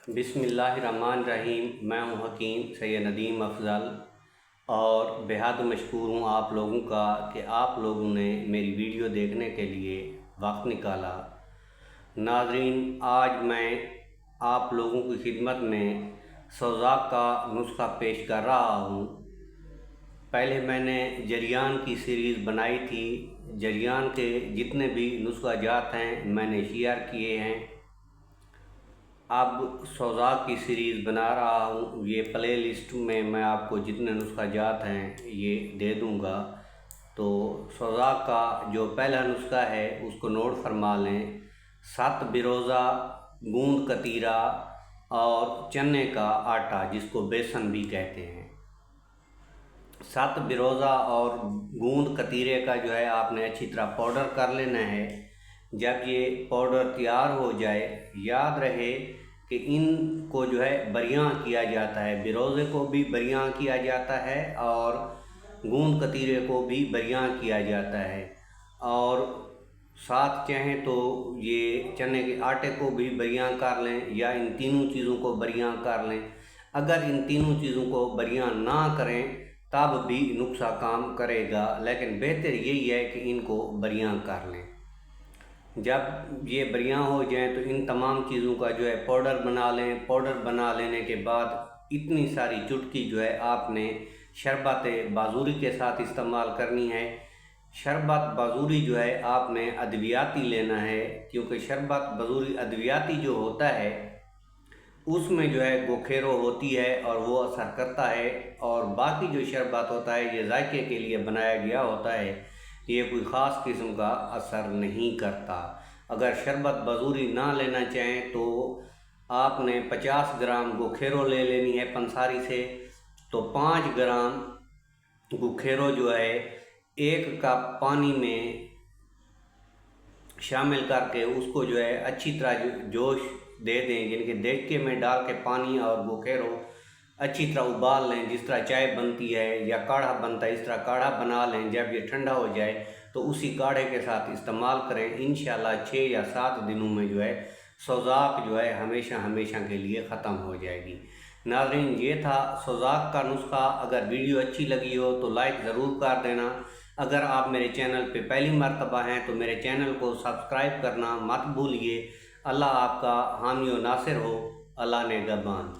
बिस्मिल्लाहिर्रहमानिर्रहीम। मैं हूं हकीम सैयद नदीम अफजल और बेहद मशकूर हूं आप लोगों का कि आप लोगों ने मेरी वीडियो देखने के लिए वक्त निकाला। नाज़रीन, आज मैं आप लोगों की खिदमत में सोज़ाक का नुस्खा पेश कर रहा हूं। पहले मैंने जरियान की सीरीज़ बनाई थी। जरियान के जितने भी नुस्खा जात हैं मैंने शेयर किए हैं। अब सोज़ाक की सीरीज़ बना रहा हूँ। ये प्ले लिस्ट में मैं आपको जितने नुस्खा जात हैं ये दे दूँगा। तो सोज़ाक का जो पहला नुस्खा है उसको नोट फरमा लें। 7 बिरोज़ा, गूंद कतीरा और चने का आटा जिसको बेसन भी कहते हैं। 7 बिरोज़ा और गूंद कतीरे का जो है आपने अच्छी तरह पाउडर कर लेना है। जब ये पाउडर तैयार हो जाए, याद रहे कि इनको जो है बरियां किया जाता है। बिरोज़े को भी बरियां किया जाता है और गूंद कतीरे को भी बरियां किया जाता है, और साथ चाहें तो ये चने के आटे को भी बरियां कर लें या इन तीनों चीज़ों को बरियां कर लें। अगर इन तीनों चीज़ों को बरियां ना करें तब भी नुस्खा काम करेगा, लेकिन बेहतर यही है कि इनको बरियां कर लें। जब ये बरियां हो जाएं तो इन तमाम चीज़ों का जो है पाउडर बना लें। पाउडर बना लेने के बाद इतनी सारी चुटकी जो है आपने शरबत बाजूरी के साथ इस्तेमाल करनी है। शरबत बाजूरी जो है आपने अद्वियाती लेना है, क्योंकि शरबत बाजूरी अद्वियाती जो होता है उसमें जो है गोखेरो होती है और वो असर करता है, और बाकी जो शरबत होता है ये जायके के लिए बनाया गया होता है, ये कोई ख़ास किस्म का असर नहीं करता। अगर शरबत बाजूरी ना लेना चाहें तो आपने 50 ग्राम गोखेरो ले लेनी है पंसारी से। तो 5 ग्राम गोखेरो जो है 1 कप पानी में शामिल करके उसको जो है अच्छी तरह जोश दे दें, यानी कि देगचे में डाल के पानी और गोखेरो अच्छी तरह उबाल लें। जिस तरह चाय बनती है या काढ़ा बनता है इस तरह काढ़ा बना लें। जब ये ठंडा हो जाए तो उसी काढ़े के साथ इस्तेमाल करें। इंशाल्लाह 6 या 7 दिनों में जो है सोज़ाक जो है हमेशा के लिए ख़त्म हो जाएगी। नाज़रीन, ये था सोज़ाक का नुस्खा। अगर वीडियो अच्छी लगी हो तो लाइक ज़रूर कर देना। अगर आप मेरे चैनल पे पहली मर्तबा हैं तो मेरे चैनल को सब्सक्राइब करना मत भूलिए। अल्लाह आपका हामी व नासिर हो। अल्लाह ने गबान।